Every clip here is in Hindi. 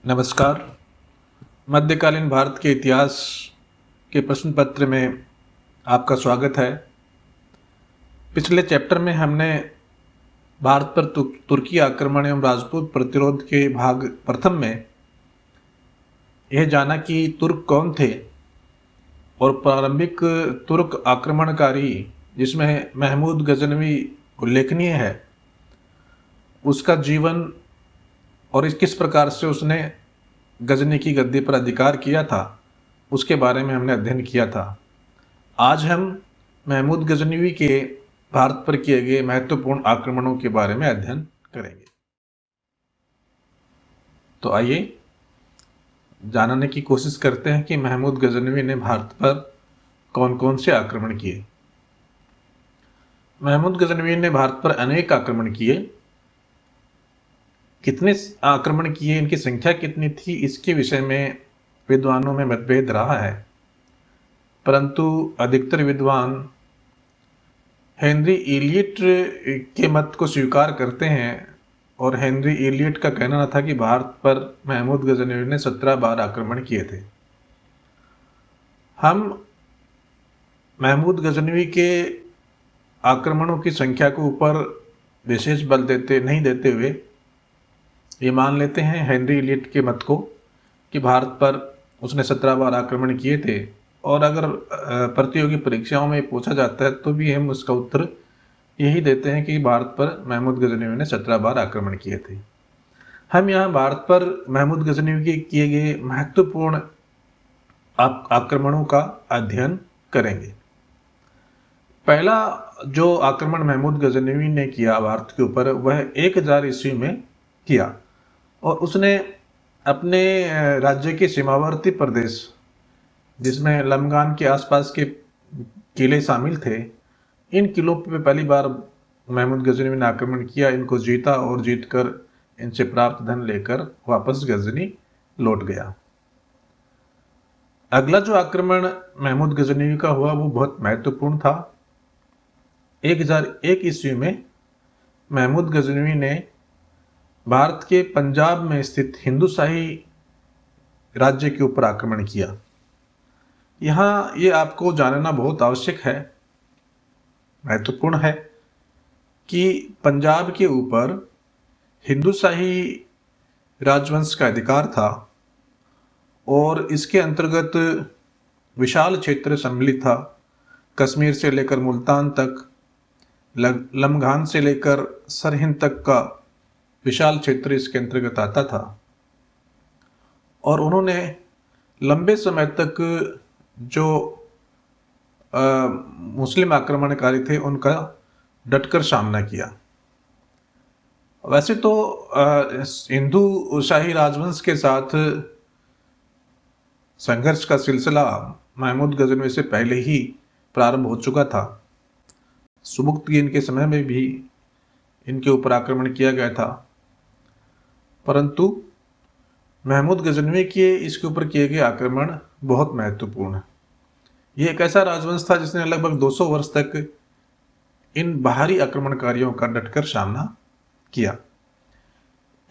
नमस्कार। मध्यकालीन भारत के इतिहास के प्रश्न पत्र में आपका स्वागत है। पिछले चैप्टर में हमने भारत पर तुर्की आक्रमण एवं राजपूत प्रतिरोध के भाग प्रथम में यह जाना कि तुर्क कौन थे और प्रारंभिक तुर्क आक्रमणकारी जिसमें महमूद गजनवी उल्लेखनीय है, उसका जीवन और किस प्रकार से उसने गजनी की गद्दी पर अधिकार किया था, उसके बारे में हमने अध्ययन किया था। आज हम महमूद गजनवी के भारत पर किए गए महत्वपूर्ण आक्रमणों के बारे में अध्ययन करेंगे। तो आइए जानने की कोशिश करते हैं कि महमूद गजनवी ने भारत पर कौन कौन से आक्रमण किए। महमूद गजनवी ने भारत पर अनेक आक्रमण किए। कितने आक्रमण किए, इनकी संख्या कितनी थी, इसके विषय में विद्वानों में मतभेद रहा है, परंतु अधिकतर विद्वान हेनरी इलियट के मत को स्वीकार करते हैं और हेनरी इलियट का कहना था कि भारत पर महमूद गजनवी ने 17 बार आक्रमण किए थे। हम महमूद गजनवी के आक्रमणों की संख्या के ऊपर विशेष बल नहीं देते हुए ये मान लेते हैं हेनरी इलियट के मत को कि भारत पर उसने 17 बार आक्रमण किए थे, और अगर प्रतियोगी परीक्षाओं में पूछा जाता है तो भी हम उसका उत्तर यही देते हैं कि भारत पर महमूद गजनवी ने 17 बार आक्रमण किए थे। हम यहाँ भारत पर महमूद गजनवी के किए गए महत्वपूर्ण आक्रमणों का अध्ययन करेंगे। पहला जो आक्रमण महमूद गजनवी ने किया भारत के ऊपर, वह 1000 ईस्वी में किया, और उसने अपने राज्य के सीमावर्ती प्रदेश जिसमें लमगान के आसपास के किले शामिल थे, इन किलों पर पहली बार महमूद गजनवी ने आक्रमण किया, इनको जीता और जीतकर इनसे प्राप्त धन लेकर वापस गजनी लौट गया। अगला जो आक्रमण महमूद गजनवी का हुआ वो बहुत महत्वपूर्ण था। 1001 ईस्वी में महमूद गजनवी ने भारत के पंजाब में स्थित हिंदुशाही राज्य के ऊपर आक्रमण किया। यहाँ ये आपको जानना बहुत आवश्यक है, महत्वपूर्ण है कि पंजाब के ऊपर हिंदुशाही राजवंश का अधिकार था और इसके अंतर्गत विशाल क्षेत्र सम्मिलित था। कश्मीर से लेकर मुल्तान तक, लमघान से लेकर सरहिंद तक का विशाल क्षेत्र इसके अंतर्गत आता था, और उन्होंने लंबे समय तक जो मुस्लिम आक्रमणकारी थे उनका डटकर सामना किया। वैसे तो हिंदू शाही राजवंश के साथ संघर्ष का सिलसिला महमूद गजनवी से पहले ही प्रारंभ हो चुका था। सुबुक्तगीन के समय में भी इनके ऊपर आक्रमण किया गया था, परंतु महमूद गजनवी के इसके ऊपर किए गए आक्रमण बहुत महत्वपूर्ण है। ये एक ऐसा राजवंश था जिसने लगभग 200 वर्ष तक इन बाहरी आक्रमणकारियों का डटकर सामना किया।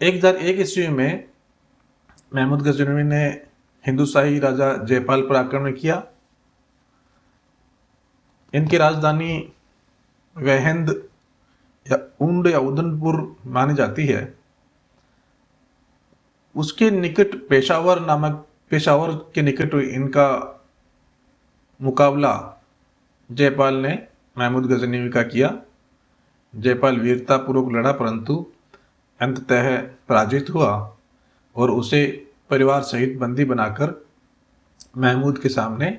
1001 ईस्वी में महमूद गजनवी ने हिंदुशाही राजा जयपाल पर आक्रमण किया। इनकी राजधानी वहंद या ऊंड या उदनपुर मानी जाती है। उसके निकट पेशावर के निकट इनका मुकाबला जयपाल ने महमूद गजनवी का किया। जयपाल वीरतापूर्वक लड़ा, परंतु अंततः पराजित हुआ और उसे परिवार सहित बंदी बनाकर महमूद के सामने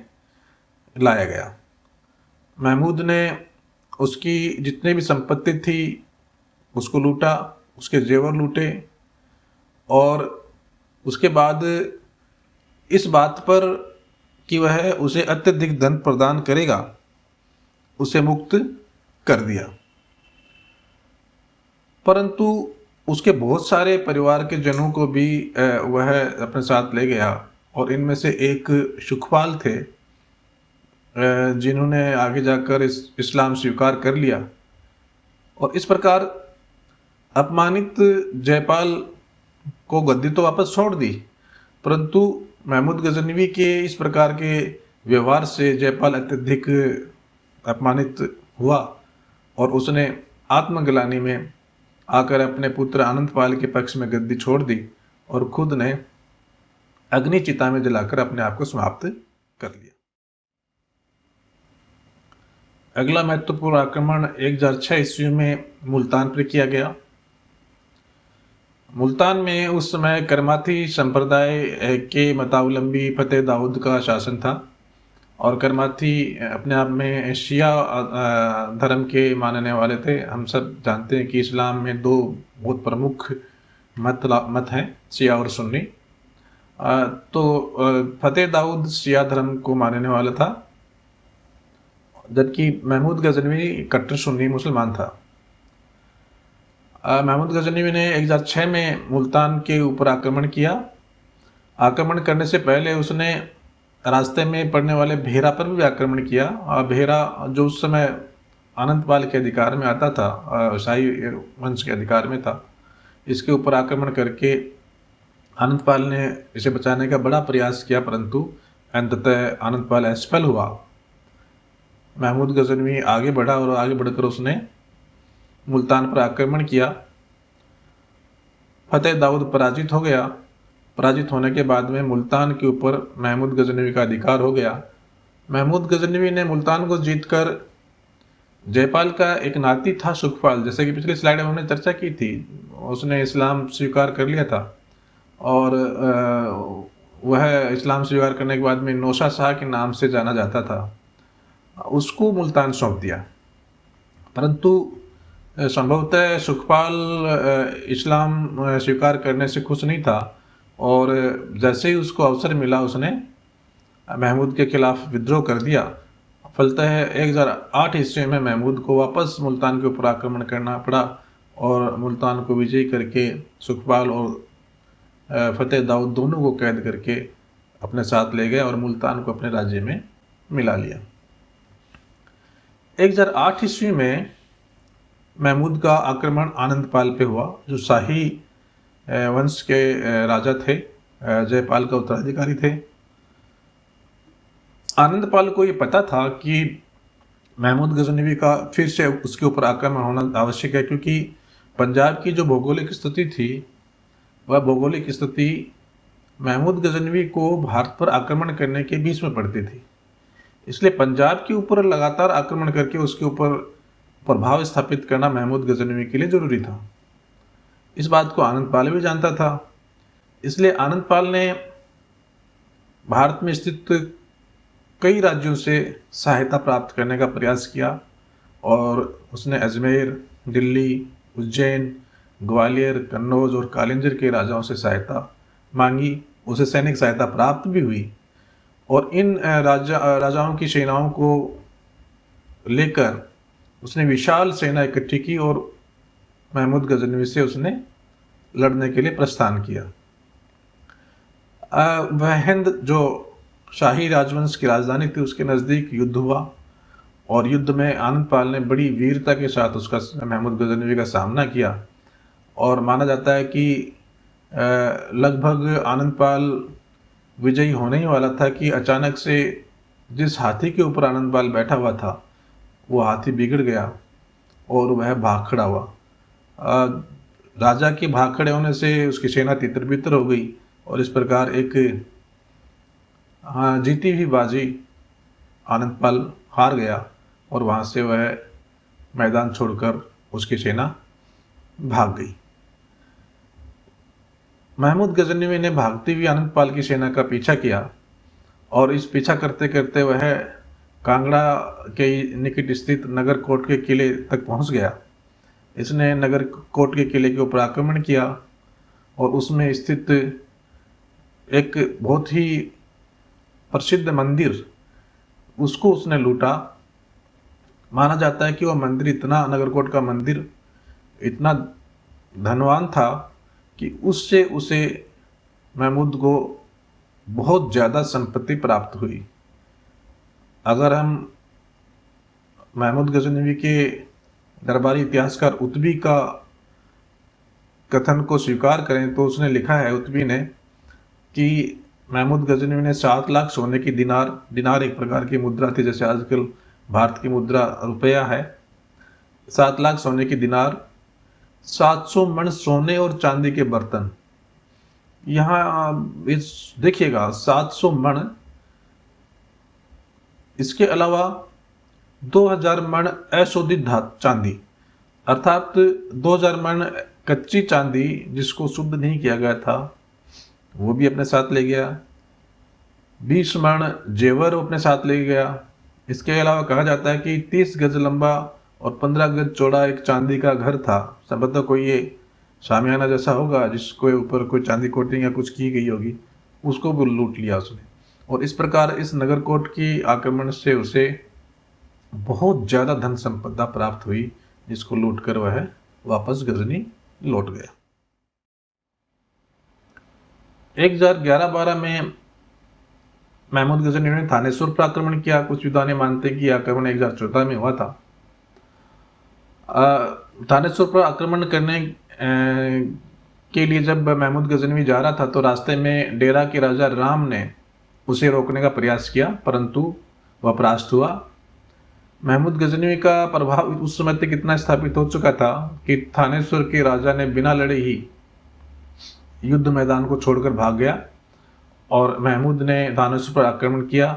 लाया गया। महमूद ने उसकी जितनी भी संपत्ति थी उसको लूटा, उसके जेवर लूटे, और उसके बाद इस बात पर कि वह उसे अत्यधिक धन प्रदान करेगा, उसे मुक्त कर दिया। परंतु उसके बहुत सारे परिवार के जनों को भी वह अपने साथ ले गया, और इनमें से एक सुखपाल थे जिन्होंने आगे जाकर इस्लाम स्वीकार कर लिया। और इस प्रकार अपमानित जयपाल को गद्दी तो वापस छोड़ दी, परंतु महमूद गजनवी के इस प्रकार के व्यवहार से जयपाल अत्यधिक अपमानित हुआ और उसने आत्मग्लानि में आकर अपने पुत्र आनंदपाल के पक्ष में गद्दी छोड़ दी और खुद ने अग्नि चिता में जलाकर अपने आप को समाप्त कर लिया। अगला महत्वपूर्ण आक्रमण 1006 ईस्वी में मुल्तान पर किया गया। मुल्तान में उस समय करमाती संप्रदाय के मतावलंबी फतेह दाऊद का शासन था और करमाती अपने आप में शिया धर्म के मानने वाले थे। हम सब जानते हैं कि इस्लाम में दो बहुत प्रमुख मत हैं, शिया और सुन्नी। तो फतेह दाऊद शिया धर्म को मानने वाला था, जबकि महमूद गजनवी कट्टर सुन्नी मुसलमान था। महमूद गजनवी ने 1006 में मुल्तान के ऊपर आक्रमण किया। आक्रमण करने से पहले उसने रास्ते में पड़ने वाले भेरा पर भी आक्रमण किया। भेरा जो उस समय आनंदपाल के अधिकार में आता था, शाही वंश के अधिकार में था, इसके ऊपर आक्रमण करके आनंदपाल ने इसे बचाने का बड़ा प्रयास किया, परंतु अंततः आनंदपाल असफल हुआ। महमूद गजनवी आगे बढ़ा और आगे बढ़कर उसने मुल्तान पर आक्रमण किया। फतेह दाऊद पराजित हो गया। पराजित होने के बाद में मुल्तान के ऊपर महमूद गजनवी का अधिकार हो गया। महमूद गजनवी ने मुल्तान को जीतकर जयपाल का एक नाती था सुखपाल, जैसे कि पिछली स्लाइड में हमने चर्चा की थी, उसने इस्लाम स्वीकार कर लिया था और वह इस्लाम स्वीकार करने के बाद में नौशा शाह के नाम से जाना जाता था, उसको मुल्तान सौंप दिया। परंतु संभवतः सुखपाल इस्लाम स्वीकार करने से खुश नहीं था और जैसे ही उसको अवसर मिला उसने महमूद के खिलाफ विद्रोह कर दिया। फलतः 1008 ईस्वी में महमूद को वापस मुल्तान के ऊपर आक्रमण करना पड़ा और मुल्तान को विजयी करके सुखपाल और फतेह दाऊद दोनों को कैद करके अपने साथ ले गए और मुल्तान को अपने राज्य में मिला लिया। 1008 ईस्वी में महमूद का आक्रमण आनंदपाल पे हुआ, जो शाही वंश के राजा थे, जयपाल का उत्तराधिकारी थे। आनंदपाल को ये पता था कि महमूद गजनवी का फिर से उसके ऊपर आक्रमण होना आवश्यक है, क्योंकि पंजाब की जो भौगोलिक स्थिति थी वह भौगोलिक स्थिति महमूद गजनवी को भारत पर आक्रमण करने के बीच में पड़ती थी। इसलिए पंजाब के ऊपर लगातार आक्रमण करके उसके ऊपर प्रभाव स्थापित करना महमूद गजनवी के लिए जरूरी था। इस बात को आनंदपाल भी जानता था। इसलिए आनंदपाल ने भारत में स्थित कई राज्यों से सहायता प्राप्त करने का प्रयास किया और उसने अजमेर, दिल्ली, उज्जैन, ग्वालियर, कन्नौज और कालिंजर के राजाओं से सहायता मांगी। उसे सैनिक सहायता प्राप्त भी हुई और इन राजाओं की सेनाओं को लेकर उसने विशाल सेना इकट्ठी की और महमूद गजनवी से उसने लड़ने के लिए प्रस्थान किया। वह हिंद जो शाही राजवंश की राजधानी थी उसके नज़दीक युद्ध हुआ और युद्ध में आनंदपाल ने बड़ी वीरता के साथ उसका महमूद गजनवी का सामना किया और माना जाता है कि लगभग आनंदपाल विजयी होने ही वाला था कि अचानक से जिस हाथी के ऊपर आनंदपाल बैठा हुआ था वो हाथी बिगड़ गया और वह भाग खड़ा हुआ। राजा के भाग खड़े होने से उसकी सेना तितर बितर हो गई और इस प्रकार एक जीती हुई बाजी आनंदपाल हार गया और वहाँ से वह मैदान छोड़कर उसकी सेना भाग गई। महमूद गजनवी ने भागती हुई आनंदपाल की सेना का पीछा किया और इस पीछा करते करते वह कांगड़ा के निकट स्थित नगरकोट के किले तक पहुंच गया। इसने नगरकोट के किले के ऊपर आक्रमण किया और उसमें स्थित एक बहुत ही प्रसिद्ध मंदिर उसको उसने लूटा। माना जाता है कि वह मंदिर इतना, नगरकोट का मंदिर इतना धनवान था कि उससे उसे महमूद को बहुत ज़्यादा संपत्ति प्राप्त हुई। अगर हम महमूद गजनवी के दरबारी इतिहासकार उतबी का कथन को स्वीकार करें तो उसने लिखा है उतबी ने कि महमूद गजनवी ने 7 लाख सोने की दिनार एक प्रकार की मुद्रा थी, जैसे आजकल भारत की मुद्रा रुपया है। 7 लाख सोने की दिनार, 700 मण सोने और चांदी के बर्तन। यहाँ इस देखिएगा 700 मण, इसके अलावा 2000 मण अशोधित चांदी, अर्थात 2000 मण कच्ची चांदी जिसको शुद्ध नहीं किया गया था वो भी अपने साथ ले गया। 20 मण जेवर अपने साथ ले गया। इसके अलावा कहा जाता है कि 30 गज लंबा और 15 गज चौड़ा एक चांदी का घर था। संभवतः कोई ये शामियाना जैसा होगा जिसके ऊपर कोई चांदी कोटिंग या कुछ की गई होगी, उसको भी लूट लिया उसने। और इस प्रकार इस नगरकोट की आक्रमण से उसे बहुत ज़्यादा धन संपदा प्राप्त हुई, जिसको लूट कर वह वापस गजनी लौट गया। 1011-12 में महमूद गजनी ने थानेश्वर पर आक्रमण किया। कुछ विद्वान मानते हैं कि आक्रमण 1014 में हुआ था। थानेश्वर पर आक्रमण करने के लिए जब महमूद गजनवी जा रहा था तो रास्ते में डेरा के राजा राम ने उसे रोकने का प्रयास किया, परंतु वह परास्त हुआ। महमूद गजनवी का प्रभाव उस समय तक इतना स्थापित हो चुका था कि थानेश्वर के राजा ने बिना लड़े ही युद्ध मैदान को छोड़कर भाग गया और महमूद ने थानेश्वर पर आक्रमण किया।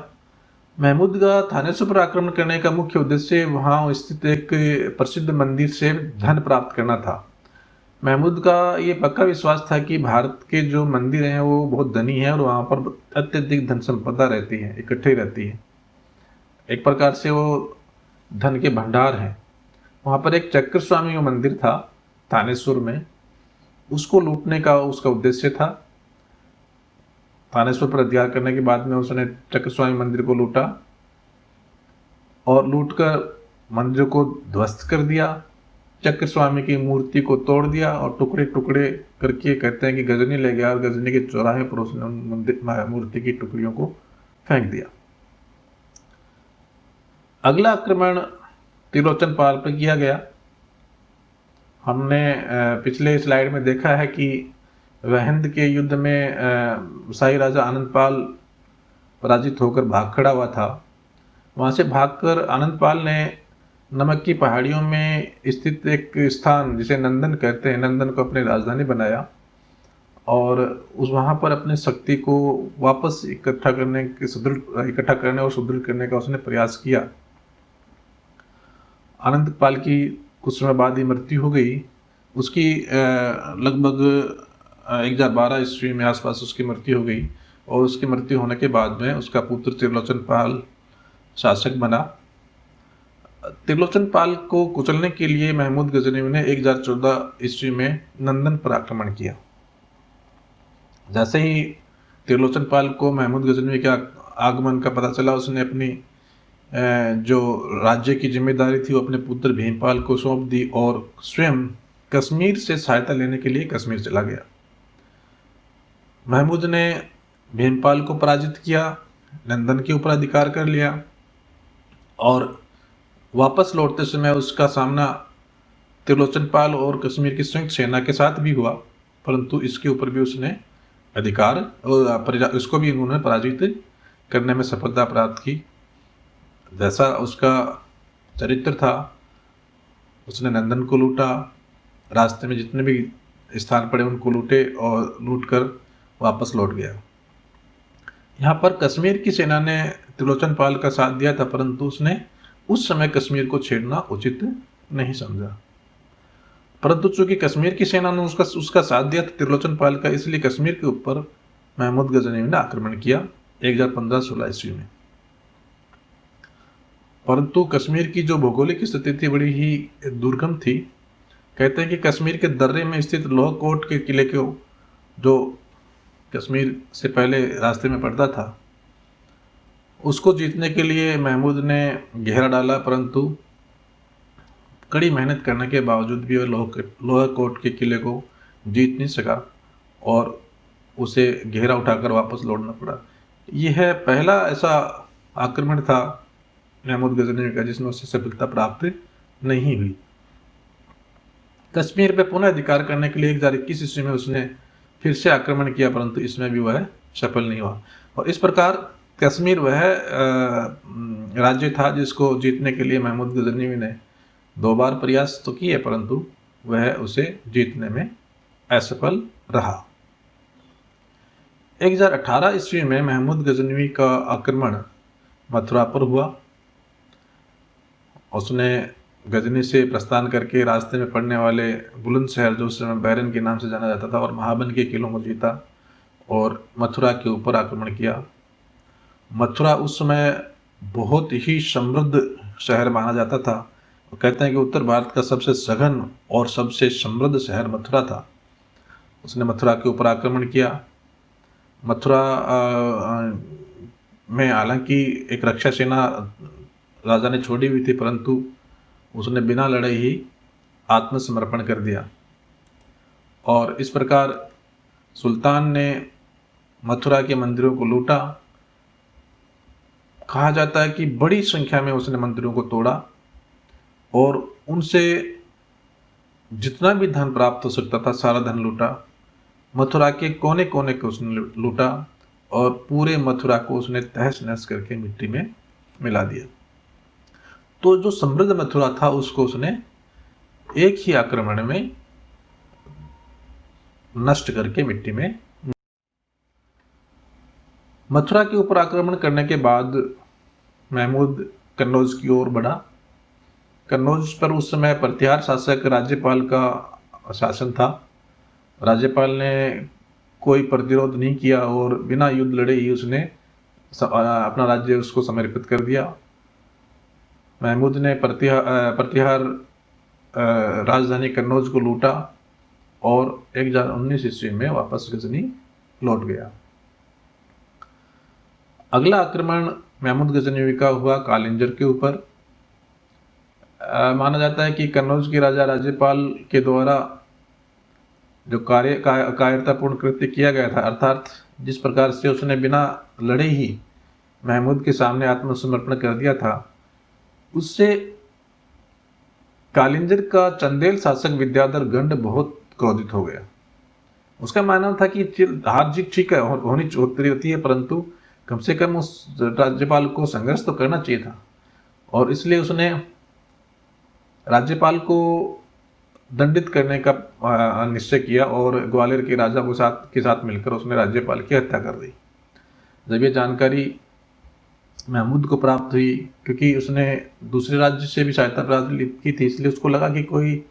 महमूद का थानेश्वर पर आक्रमण करने का मुख्य उद्देश्य वहाँ स्थित एक प्रसिद्ध मंदिर से धन प्राप्त करना था। महमूद का ये पक्का विश्वास था कि भारत के जो मंदिर हैं वो बहुत धनी हैं और वहाँ पर अत्यधिक धन संपदा रहती है, इकट्ठी रहती है। एक प्रकार से वो धन के भंडार हैं। वहाँ पर एक चक्र स्वामी मंदिर था थानेश्वर में, उसको लूटने का उसका उद्देश्य था। थानेश्वर पर अधिकार करने के बाद में उसने चक्र स्वामी मंदिर को लूटा और लूटकर मंदिर को ध्वस्त कर दिया। चक्र स्वामी की मूर्ति को तोड़ दिया और टुकड़े टुकड़े करके कहते हैं कि गजनी ले गया और गजनी के चौराहे पर उसने मूर्ति की टुकड़ियों को फेंक दिया। अगला आक्रमण त्रिलोचन पाल पर किया गया। हमने पिछले स्लाइड में देखा है कि वहंद के युद्ध में शाही राजा आनंदपाल पराजित होकर भाग खड़ा हुआ था। वहाँ से भागकर आनंदपाल ने नमक की पहाड़ियों में स्थित एक स्थान जिसे नंदन कहते हैं, नंदन को अपनी राजधानी बनाया और उस वहाँ पर अपने शक्ति को वापस इकट्ठा करने और सुदृढ़ करने का उसने प्रयास किया। आनंदपाल की कुछ समय बाद ही मृत्यु हो गई। उसकी लगभग 1012 ईस्वी में आसपास उसकी मृत्यु हो गई और उसकी मृत्यु होने के बाद में उसका पुत्र त्रिलोचन पाल शासक बना। त्रिलोचन पाल को कुचलने के लिए महमूद गजनवी ने 1014 ईस्वी में नंदन पर आक्रमण किया। जैसे ही त्रिलोचन पाल को महमूद गजनवी के आगमन का पता चला, उसने अपनी जो राज्य की जिम्मेदारी थी वो अपने पुत्र भीमपाल को सौंप दी और स्वयं कश्मीर से सहायता लेने के लिए कश्मीर चला गया। महमूद ने भीमपाल को पराजित किया, नंदन के ऊपर अधिकार कर लिया और वापस लौटते समय उसका सामना त्रिलोचन पाल और कश्मीर की संयुक्त सेना के साथ भी हुआ, परंतु इसके ऊपर भी उसने अधिकार और इसको भी उन्होंने पराजित करने में सफलता प्राप्त की। जैसा उसका चरित्र था, उसने नंदन को लूटा, रास्ते में जितने भी स्थान पड़े उनको लूटे और लूटकर वापस लौट गया। यहाँ पर कश्मीर की सेना ने त्रिलोचन पाल का साथ दिया था, परंतु उसने उस समय कश्मीर को छेड़ना उचित नहीं समझा। परंतु चूंकि कश्मीर की सेना ने उसका साथ दिया था त्रिलोचन पाल का, इसलिए कश्मीर के ऊपर महमूद गजनवी ने आक्रमण किया 1015-16 ईस्वी में। परंतु कश्मीर की जो भौगोलिक स्थिति थी बड़ी ही दुर्गम थी। कहते हैं कि कश्मीर के दर्रे में स्थित लोहकोट के किले को, जो कश्मीर से पहले रास्ते में पड़ता था, उसको जीतने के लिए महमूद ने घेरा डाला, परंतु कड़ी मेहनत करने के बावजूद भी वह लोहकोट के किले को जीत नहीं सका और उसे घेरा उठाकर वापस लौटना पड़ा। यह पहला ऐसा आक्रमण था महमूद गजनवी का जिसमें उसे सफलता प्राप्त नहीं हुई। कश्मीर पे पुनः अधिकार करने के लिए 1021 ईस्वी में उसने फिर से आक्रमण किया, परंतु इसमें भी वह सफल नहीं हुआ। और इस प्रकार कश्मीर वह राज्य था जिसको जीतने के लिए महमूद गजनवी ने 2 बार प्रयास तो किए, परंतु वह उसे जीतने में असफल रहा। 1018 ईस्वी में महमूद गजनवी का आक्रमण मथुरा पर हुआ। उसने गजनी से प्रस्थान करके रास्ते में पड़ने वाले बुलंदशहर, जो उस समय बैरन के नाम से जाना जाता था, और महाबन के किलों को जीता और मथुरा के ऊपर आक्रमण किया। मथुरा उस समय बहुत ही समृद्ध शहर माना जाता था। वो कहते हैं कि उत्तर भारत का सबसे सघन और सबसे समृद्ध शहर मथुरा था। उसने मथुरा के ऊपर आक्रमण किया। मथुरा में हालांकि एक रक्षा सेना राजा ने छोड़ी हुई थी, परंतु उसने बिना लड़े ही आत्मसमर्पण कर दिया। और इस प्रकार सुल्तान ने मथुरा के मंदिरों को लूटा। कहा जाता है कि बड़ी संख्या में उसने मंदिरों को तोड़ा और उनसे जितना भी धन प्राप्त हो सकता था सारा धन लूटा। मथुरा के कोने कोने को उसने लूटा और पूरे मथुरा को उसने तहस नहस करके मिट्टी में मिला दिया। तो जो समृद्ध मथुरा था उसको उसने एक ही आक्रमण में नष्ट करके मिट्टी में। मथुरा के ऊपर आक्रमण करने के बाद महमूद कन्नौज की ओर बढ़ा। कन्नौज पर उस समय प्रतिहार शासक राज्यपाल का शासन था। राज्यपाल ने कोई प्रतिरोध नहीं किया और बिना युद्ध लड़े ही उसने अपना राज्य उसको समर्पित कर दिया। महमूद ने प्रतिहार राजधानी कन्नौज को लूटा और 1019 ईस्वी में वापस गजनी लौट गया। अगला आक्रमण महमूद गजनवी का हुआ कालिंजर के ऊपर। माना जाता है कि कन्नौज के राजा राज्यपाल के द्वारा जो कायरतापूर्ण कृत्य किया गया था, अर्थात जिस प्रकार से उसने बिना लड़े ही महमूद के सामने आत्मसमर्पण कर दिया था, उससे कालिंजर का चंदेल शासक विद्याधर गंड बहुत क्रोधित हो गया। उसका मानना था कि हार जीत ठीक है, होती है, परंतु कम से कम उस राज्यपाल को संघर्ष तो करना चाहिए था। और इसलिए उसने राज्यपाल को दंडित करने का निश्चय किया और ग्वालियर के राजा के साथ मिलकर उसने राज्यपाल की हत्या कर दी। जब ये जानकारी महमूद को प्राप्त हुई, क्योंकि उसने दूसरे राज्य से भी सहायता प्राप्त की थी, इसलिए उसको लगा कि कोई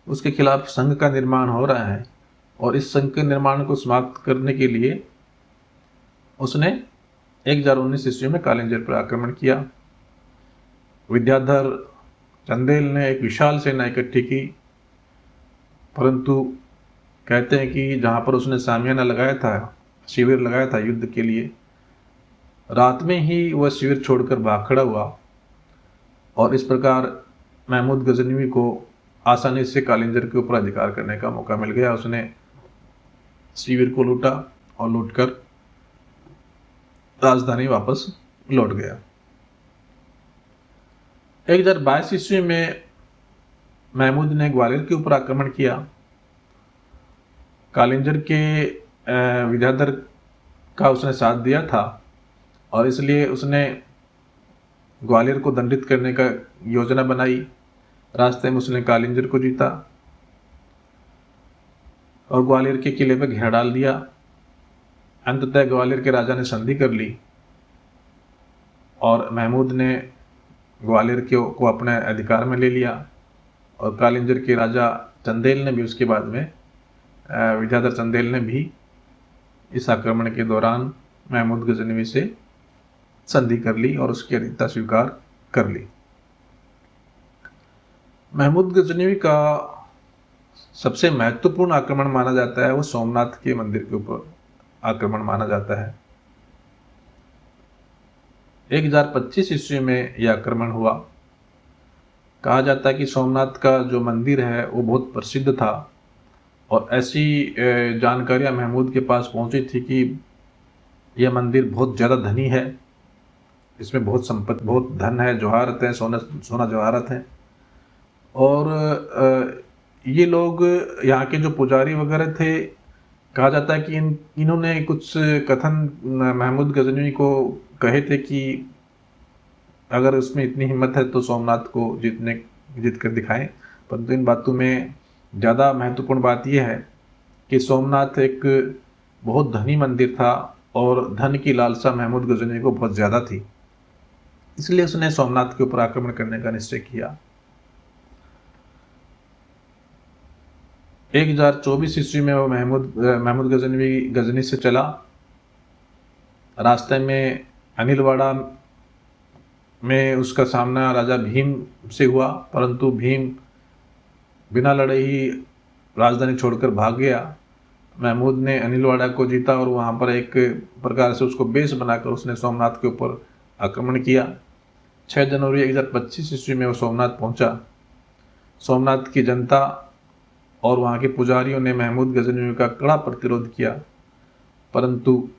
उसके खिलाफ संघ का निर्माण हो रहा है और इस संघ के निर्माण को समाप्त करने के लिए उसने 1019 ईस्वी में कालिंजर पर आक्रमण किया। विद्याधर चंदेल ने एक विशाल सेना इकट्ठी की, परंतु कहते हैं कि जहाँ पर उसने सामियाना लगाया था, शिविर लगाया था युद्ध के लिए, रात में ही वह शिविर छोड़कर भाग खड़ा हुआ और इस प्रकार महमूद गजनवी को आसानी से कालिंजर के ऊपर अधिकार करने का मौका मिल गया। उसने शिविर को लूटा और लूटकर राजधानी वापस लौट गया। 1022 ईस्वी में महमूद ने ग्वालियर के ऊपर आक्रमण किया। कालिंजर के विद्याधर का उसने साथ दिया था और इसलिए उसने ग्वालियर को दंडित करने का योजना बनाई। रास्ते में उसने कालिंजर को जीता और ग्वालियर के किले पर घेरा डाल दिया। अंततः ग्वालियर के राजा ने संधि कर ली और महमूद ने ग्वालियर को अपने अधिकार में ले लिया और कालिंजर के राजा चंदेल ने भी उसके बाद में विद्याधर चंदेल ने भी इस आक्रमण के दौरान महमूद गजनवी से संधि कर ली और उसकी अधीनता स्वीकार कर ली। महमूद गजनवी का सबसे महत्वपूर्ण आक्रमण माना जाता है वो सोमनाथ के मंदिर के ऊपर आक्रमण माना जाता है। 1025 ईस्वी में यह आक्रमण हुआ। कहा जाता है कि सोमनाथ का जो मंदिर है वो बहुत प्रसिद्ध था और ऐसी जानकारियां महमूद के पास पहुंची थी कि यह मंदिर बहुत ज़्यादा धनी है, इसमें बहुत संपत्ति, बहुत धन है, जवाहरत है, सोना जवाहरत है। और ये लोग यहाँ के जो पुजारी वगैरह थे, कहा जाता है कि इन्होंने कुछ कथन महमूद गजनवी को कहे थे कि अगर उसमें इतनी हिम्मत है तो सोमनाथ को जीत कर दिखाएं। परंतु इन बातों में ज़्यादा महत्वपूर्ण बात यह है कि सोमनाथ एक बहुत धनी मंदिर था और धन की लालसा महमूद गजनवी को बहुत ज़्यादा थी, इसलिए उसने सोमनाथ के ऊपर आक्रमण करने का निश्चय किया। 1024 ईस्वी में वो महमूद गजनी से चला। रास्ते में अनिलवाड़ा में उसका सामना राजा भीम से हुआ, परंतु भीम बिना लड़े ही राजधानी छोड़कर भाग गया। महमूद ने अनिलवाड़ा को जीता और वहाँ पर एक प्रकार से उसको बेस बनाकर उसने सोमनाथ के ऊपर आक्रमण किया। 6 जनवरी 1025 ईस्वी में वो सोमनाथ पहुँचा। सोमनाथ की जनता और वहाँ के पुजारियों ने महमूद गजनवी का कड़ा प्रतिरोध किया, परंतु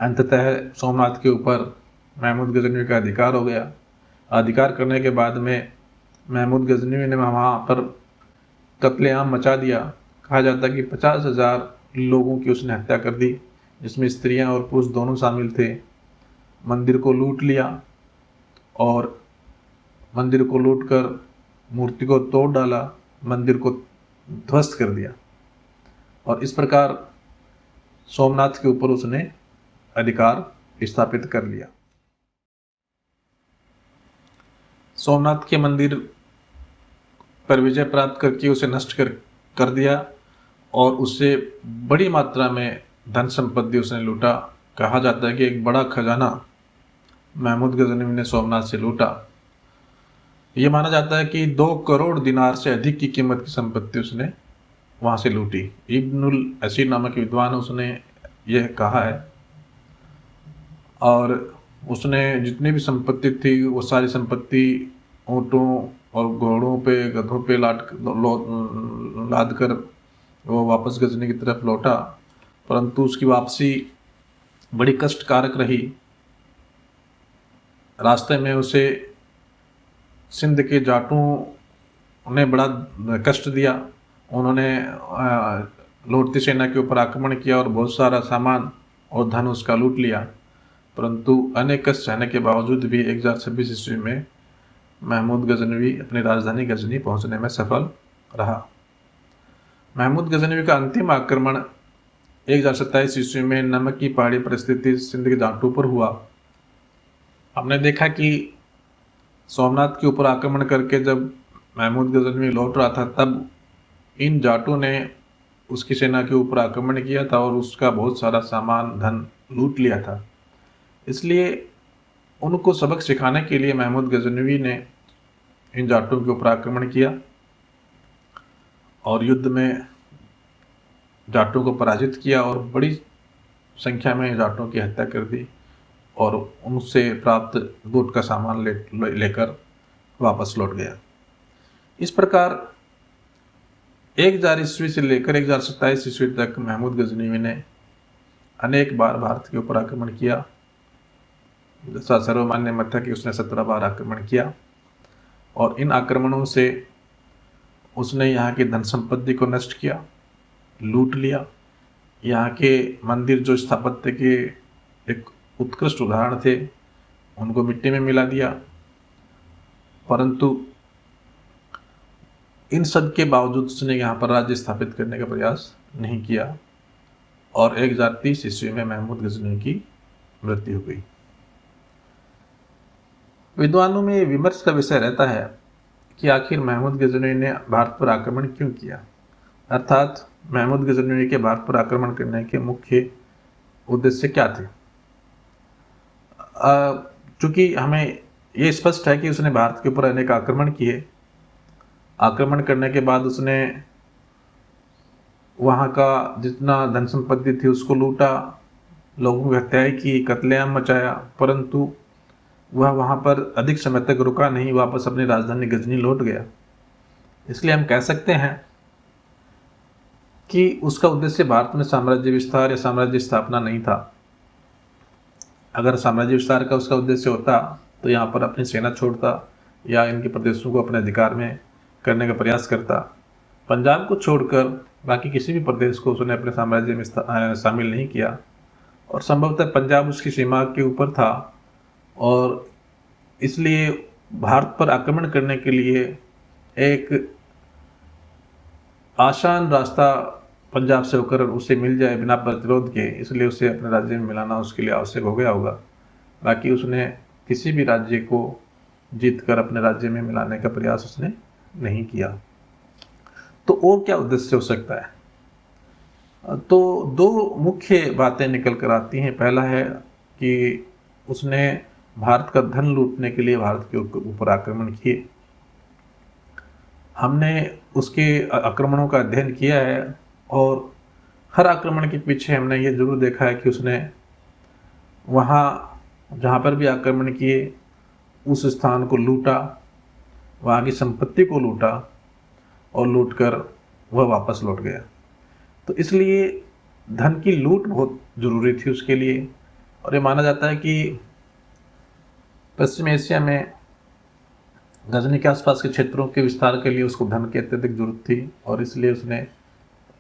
अंततः सोमनाथ के ऊपर महमूद गजनवी का अधिकार हो गया। अधिकार करने के बाद में महमूद गजनवी ने वहाँ पर कत्लेआम मचा दिया। कहा जाता है कि 50,000 लोगों की उसने हत्या कर दी, जिसमें स्त्रियां और पुरुष दोनों शामिल थे। मंदिर को लूट लिया और मंदिर को लूटकर मूर्ति को तोड़ डाला, मंदिर को ध्वस्त कर दिया और इस प्रकार सोमनाथ के ऊपर उसने अधिकार स्थापित कर लिया। सोमनाथ के मंदिर पर विजय प्राप्त करके उसे नष्ट कर दिया और उससे बड़ी मात्रा में धन संपत्ति उसने लूटा। कहा जाता है कि एक बड़ा खजाना महमूद गजनवी ने सोमनाथ से लूटा। ये माना जाता है कि 2 करोड़ दिनार से अधिक की कीमत की संपत्ति उसने वहाँ से लूटी। इब्नुल असीर नामक विद्वान उसने यह कहा है और उसने जितनी भी संपत्ति थी वो सारी संपत्ति ऊँटों और घोड़ों पे, गधों पे लाद कर वो वापस गजनी की तरफ लौटा, परंतु उसकी वापसी बड़ी कष्टकारक रही। रास्ते में उसे सिंध के जाटों ने बड़ा कष्ट दिया। उन्होंने लौटती सेना के ऊपर आक्रमण किया और बहुत सारा सामान और धन उसका लूट लिया, परंतु अनेक कष्ट सहने के बावजूद भी 1026 ईस्वी में महमूद गजनवी अपनी राजधानी गजनी पहुंचने में सफल रहा। महमूद गजनवी का अंतिम आक्रमण 1027 ईस्वी में नमक की पहाड़ी पर स्थित सिंध के जाटों पर हुआ। हमने देखा कि सोमनाथ के ऊपर आक्रमण करके जब महमूद गजनवी लौट रहा था, तब इन जाटों ने उसकी सेना के ऊपर आक्रमण किया था और उसका बहुत सारा सामान धन लूट लिया था। इसलिए उनको सबक सिखाने के लिए महमूद गजनवी ने इन जाटों के ऊपर आक्रमण किया और युद्ध में जाटों को पराजित किया और बड़ी संख्या में जाटों की हत्या कर दी और उनसे प्राप्त लूट का सामान लेकर वापस लौट गया। इस प्रकार 1000 ईस्वी से लेकर 1027 ईस्वी तक महमूद गजनवी ने अनेक बार भारत के ऊपर आक्रमण किया। जैसा सर्वमान्य मत है कि उसने 17 बार आक्रमण किया और इन आक्रमणों से उसने यहाँ की धन संपत्ति को नष्ट किया, लूट लिया। यहाँ के मंदिर जो स्थापत्य के एक उत्कृष्ट उदाहरण थे, उनको मिट्टी में मिला दिया, परंतु इन सब के बावजूद उसने यहाँ पर राज्य स्थापित करने का प्रयास नहीं किया और 1030 ईस्वी में महमूद गजनवी की मृत्यु हो गई। विद्वानों में विमर्श का विषय रहता है कि आखिर महमूद गजनवी ने भारत पर आक्रमण क्यों किया, अर्थात महमूद गजनवी के भारत पर आक्रमण करने के मुख्य उद्देश्य क्या थे। चूँकि हमें ये स्पष्ट है कि उसने भारत के ऊपर अनेक आक्रमण किए। आक्रमण करने के बाद उसने वहाँ का जितना धन संपत्ति थी उसको लूटा, लोगों की हत्याएं की, कत्लेआम मचाया, परंतु वह वहाँ पर अधिक समय तक रुका नहीं, वापस अपनी राजधानी गजनी लौट गया। इसलिए हम कह सकते हैं कि उसका उद्देश्य भारत में साम्राज्य विस्तार या साम्राज्य स्थापना नहीं था। अगर साम्राज्य विस्तार का उसका उद्देश्य होता तो यहाँ पर अपनी सेना छोड़ता या इनके प्रदेशों को अपने अधिकार में करने का प्रयास करता, पंजाब को छोड़कर बाकी किसी भी प्रदेश को उसने अपने साम्राज्य में शामिल नहीं किया, और संभवतः पंजाब उसकी सीमा के ऊपर था, और इसलिए भारत पर आक्रमण करने के लिए एक आसान रास्ता पंजाब से होकर उसे मिल जाए बिना प्रतिरोध के, इसलिए उसे अपने राज्य में मिलाना उसके लिए आवश्यक हो गया होगा। बाकी उसने किसी भी राज्य को जीतकर अपने राज्य में मिलाने का प्रयास उसने नहीं किया। तो और क्या उद्देश्य हो सकता है? तो दो मुख्य बातें निकल कर आती हैं। पहला है कि उसने भारत का धन लूटने के लिए भारत के ऊपर आक्रमण किए। हमने उसके आक्रमणों का अध्ययन किया है, और हर आक्रमण के पीछे हमने ये जरूर देखा है कि उसने वहाँ जहाँ पर भी आक्रमण किए उस स्थान को लूटा, वहाँ की संपत्ति को लूटा, और लूटकर वह वापस लौट गया। तो इसलिए धन की लूट बहुत ज़रूरी थी उसके लिए, और ये माना जाता है कि पश्चिम एशिया में गजनी के आसपास के क्षेत्रों के विस्तार के लिए उसको धन की अत्यधिक जरूरत थी, और इसलिए उसने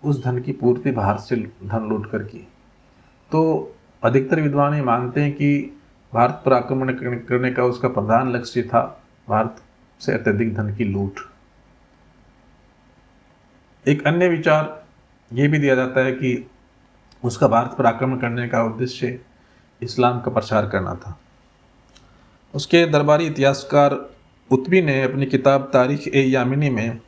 उस धन की पूर्ति बाहर से धन लूट कर की। तो अधिकतर विद्वान ये मानते हैं कि भारत पर आक्रमण करने का उसका प्रधान लक्ष्य था भारत से अत्यधिक धन की लूट। एक अन्य विचार ये भी दिया जाता है कि उसका भारत पर आक्रमण करने का उद्देश्य इस्लाम का प्रचार करना था। उसके दरबारी इतिहासकार उत्बी ने अपनी किताब तारीख ए यामिनी में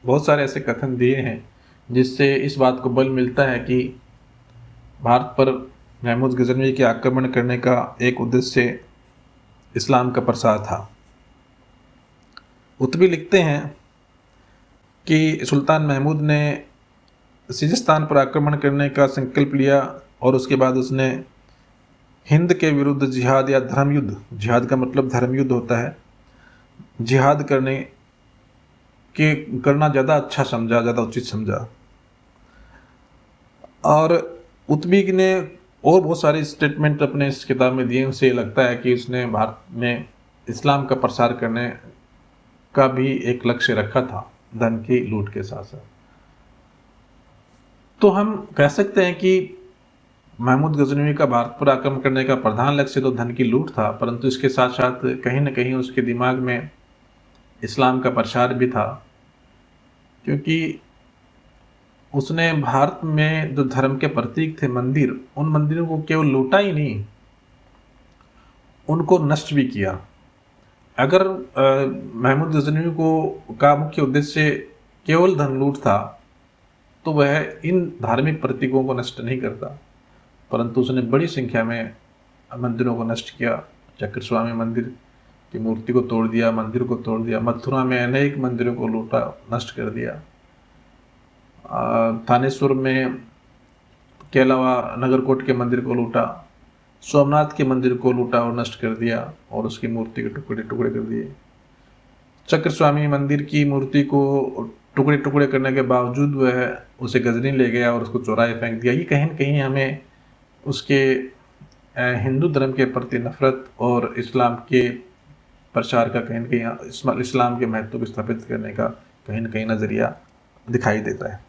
बहुत सारे ऐसे कथन दिए हैं जिससे इस बात को बल मिलता है कि भारत पर महमूद गजनवी के आक्रमण करने का एक उद्देश्य इस्लाम का प्रसार था। उत्बी लिखते हैं कि सुल्तान महमूद ने सिजिस्तान पर आक्रमण करने का संकल्प लिया, और उसके बाद उसने हिंद के विरुद्ध जिहाद या धर्म युद्ध, जिहाद का मतलब धर्म युद्ध होता है, जिहाद करना ज़्यादा अच्छा समझा, ज़्यादा उचित समझा। और उत्बी ने और बहुत सारे स्टेटमेंट अपने इस किताब में दिए, उनसे लगता है कि उसने भारत में इस्लाम का प्रसार करने का भी एक लक्ष्य रखा था धन की लूट के साथ साथ। तो हम कह सकते हैं कि महमूद गजनवी का भारत पर आक्रमण करने का प्रधान लक्ष्य तो धन की लूट था, परंतु इसके साथ साथ कहीं न कहीं उसके दिमाग में इस्लाम का प्रसार भी था, क्योंकि उसने भारत में जो धर्म के प्रतीक थे मंदिर, उन मंदिरों को केवल लूटा ही नहीं, उनको नष्ट भी किया। अगर महमूद गजनवी का मुख्य उद्देश्य केवल धन लूट था तो वह इन धार्मिक प्रतीकों को नष्ट नहीं करता, परंतु उसने बड़ी संख्या में मंदिरों को नष्ट किया। चक्रस्वामी मंदिर की मूर्ति को तोड़ दिया, मंदिर को तोड़ दिया। मथुरा में अनेक मंदिरों को लूटा, नष्ट कर दिया। थानेश्वर में के अलावा नगरकोट के मंदिर को लूटा, सोमनाथ के मंदिर को लूटा और नष्ट कर दिया, और उसकी मूर्ति के टुकड़े टुकड़े कर दिए। चक्रस्वामी मंदिर की मूर्ति को टुकड़े टुकड़े करने के बावजूद वह उसे गजनी ले गया और उसको चौराहे फेंक दिया। ये कहीं न कहीं हमें उसके हिंदू धर्म के प्रति नफरत और इस्लाम के प्रचार का कहीं न कहीं इस्लाम के महत्व को स्थापित करने का कहीं न कहीं नज़रिया दिखाई देता है।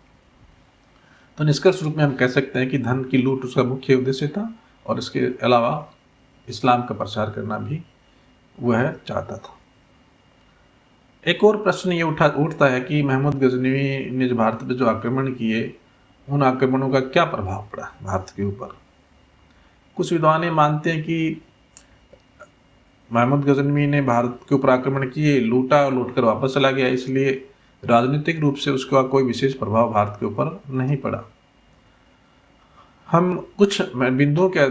तो निष्कर्ष रूप में हम कह सकते हैं कि धन की लूट उसका मुख्य उद्देश्य था, और इसके अलावा इस्लाम का प्रचार करना भी वह चाहता था। एक और प्रश्न ये उठता है कि महमूद गजनवी ने जो भारत पर जो आक्रमण किए, उन आक्रमणों का क्या प्रभाव पड़ा भारत के ऊपर। कुछ विद्वान मानते हैं कि महमूद गजनवी ने भारत के ऊपर आक्रमण किए, लूटा और लूटकर वापस चला गया, इसलिए राजनीतिक रूप से उसका कोई विशेष प्रभाव भारत के ऊपर नहीं पड़ा। हम कुछ बिंदुओं के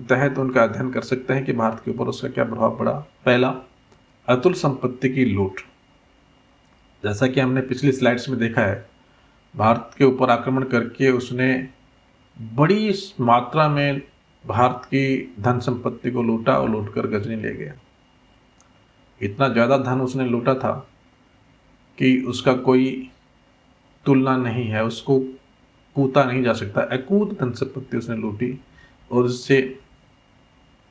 तहत उनका अध्ययन कर सकते हैं कि भारत के ऊपर उसका क्या प्रभाव पड़ा। पहला, अतुल संपत्ति की लूट। जैसा कि हमने पिछली स्लाइड्स में देखा है, भारत के ऊपर आक्रमण करके उसने बड़ी मात्रा में भारत की धन संपत्ति को लूटा और लूटकर गजनी ले गया। इतना ज़्यादा धन उसने लूटा था कि उसका कोई तुलना नहीं है, उसको कूदा नहीं जा सकता। अकूत धन संपत्ति उसने लूटी, और उससे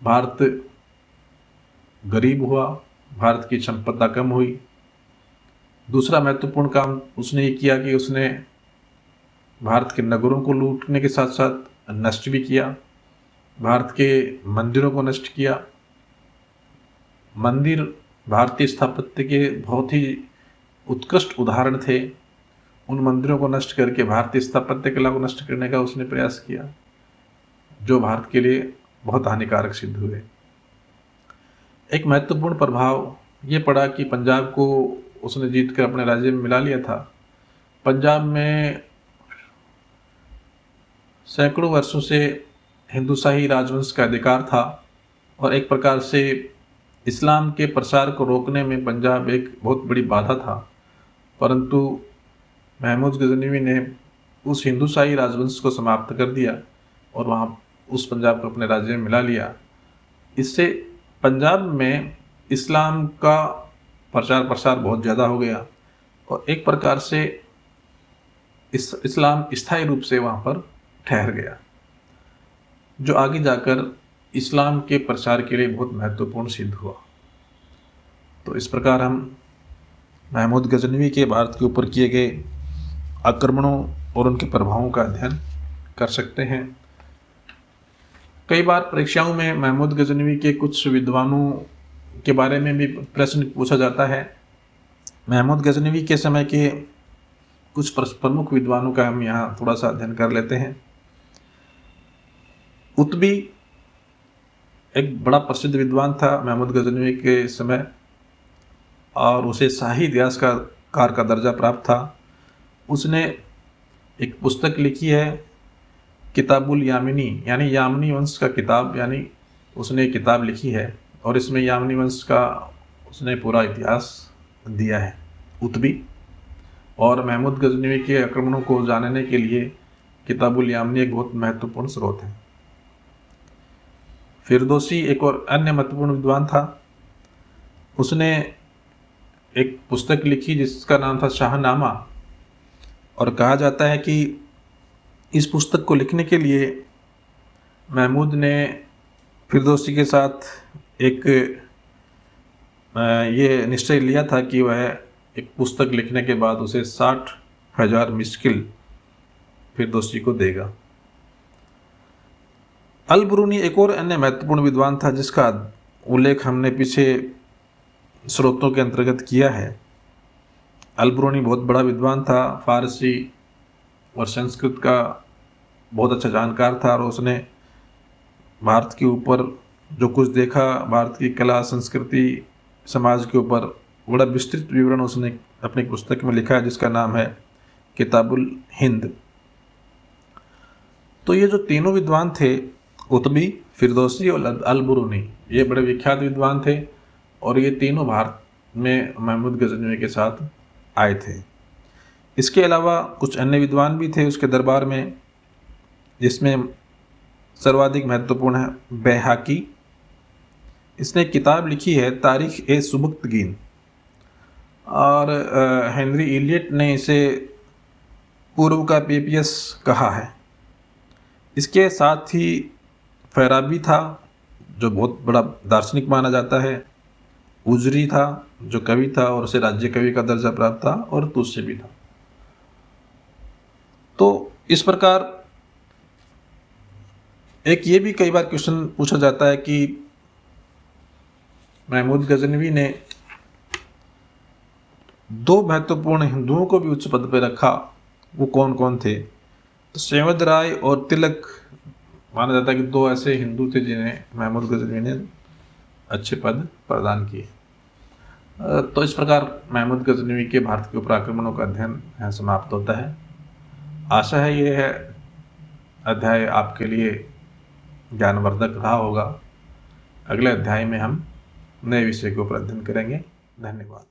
भारत गरीब हुआ, भारत की संपदा कम हुई, दूसरा महत्वपूर्ण काम उसने ये किया कि उसने भारत के नगरों को लूटने के साथ साथ नष्ट भी किया, भारत के मंदिरों को नष्ट किया। मंदिर भारतीय स्थापत्य के बहुत ही उत्कृष्ट उदाहरण थे। उन मंदिरों को नष्ट करके भारतीय स्थापत्य कला को नष्ट करने का उसने प्रयास किया, जो भारत के लिए बहुत हानिकारक सिद्ध हुए। एक महत्वपूर्ण प्रभाव ये पड़ा कि पंजाब को उसने जीत कर अपने राज्य में मिला लिया था। पंजाब में सैकड़ों वर्षों से हिंदूशाही राजवंश का अधिकार था और एक प्रकार से इस्लाम के प्रसार को रोकने में पंजाब एक बहुत बड़ी बाधा था। परंतु महमूद गजनवी ने उस हिंदूशाही राजवंश को समाप्त कर दिया और वहाँ उस पंजाब को अपने राज्य में मिला लिया। इससे पंजाब में इस्लाम का प्रचार प्रसार बहुत ज़्यादा हो गया और एक प्रकार से इस्लाम स्थायी रूप से वहाँ पर ठहर गया, जो आगे जाकर इस्लाम के प्रचार के लिए बहुत महत्वपूर्ण सिद्ध हुआ। तो इस प्रकार हम महमूद गजनवी के भारत के ऊपर किए गए आक्रमणों और उनके प्रभावों का अध्ययन कर सकते हैं। कई बार परीक्षाओं में महमूद गजनवी के कुछ विद्वानों के बारे में भी प्रश्न पूछा जाता है। महमूद गजनवी के समय के कुछ प्रमुख विद्वानों का हम यहाँ थोड़ा सा अध्ययन कर लेते हैं। उतबी एक बड़ा प्रसिद्ध विद्वान था महमूद गजनवी के समय और उसे शाही इतिहासकार का दर्जा प्राप्त था। उसने एक पुस्तक लिखी है किताबुल यामिनी, यानी यामिनी वंश का किताब, यानी उसने किताब लिखी है और इसमें यामिनी वंश का उसने पूरा इतिहास दिया है उतबी। और महमूद गजनवी के आक्रमणों को जानने के लिए किताबुल यामिनी एक बहुत महत्वपूर्ण स्रोत है। फिरदौसी एक और अन्य महत्वपूर्ण विद्वान था। उसने एक पुस्तक लिखी जिसका नाम था शाहनामा और कहा जाता है कि इस पुस्तक को लिखने के लिए महमूद ने फिरदौसी के साथ एक ये निश्चय लिया था कि वह एक पुस्तक लिखने के बाद उसे 60,000 मिस्किल फिरदौसी को देगा। अल-बुरूनी एक और अन्य महत्वपूर्ण विद्वान था जिसका उल्लेख हमने पीछे स्रोतों के अंतर्गत किया है। अल-बुरूनी बहुत बड़ा विद्वान था, फारसी और संस्कृत का बहुत अच्छा जानकार था और उसने भारत के ऊपर जो कुछ देखा, भारत की कला संस्कृति समाज के ऊपर बड़ा विस्तृत विवरण उसने अपनी पुस्तक में लिखा है जिसका नाम है किताबुल हिंद। तो ये जो तीनों विद्वान थे, उतबी, फिरदौसी और अल-बुरूनी, ये बड़े विख्यात विद्वान थे और ये तीनों भारत में महमूद गजनवी के साथ आए थे। इसके अलावा कुछ अन्य विद्वान भी थे उसके दरबार में, जिसमें सर्वाधिक महत्वपूर्ण है बैहाकी। इसने एक किताब लिखी है तारीख ए सुबक्तगीन और हेनरी इलियट ने इसे पूर्व का पेपियस कहा है। इसके साथ ही फैराबी था जो बहुत बड़ा दार्शनिक माना जाता है, उजरी था जो कवि था और उसे राज्य कवि का दर्जा प्राप्त था, और तुस्से भी था। तो इस प्रकार एक ये भी कई बार क्वेश्चन पूछा जाता है कि महमूद गजनवी ने दो महत्वपूर्ण हिंदुओं को भी उच्च पद पर रखा, वो कौन कौन थे? तो सेवद राय और तिलक माना जाता है कि दो ऐसे हिंदू थे जिन्हें महमूद गजनवी ने अच्छे पद प्रदान किए। तो इस प्रकार महमूद गजनवी के भारत के ऊपर आक्रमणों का अध्ययन यहाँ समाप्त होता है। आशा है ये है अध्याय आपके लिए ज्ञानवर्धक रहा होगा। अगले अध्याय में हम नए विषय के ऊपर अध्ययन करेंगे। धन्यवाद।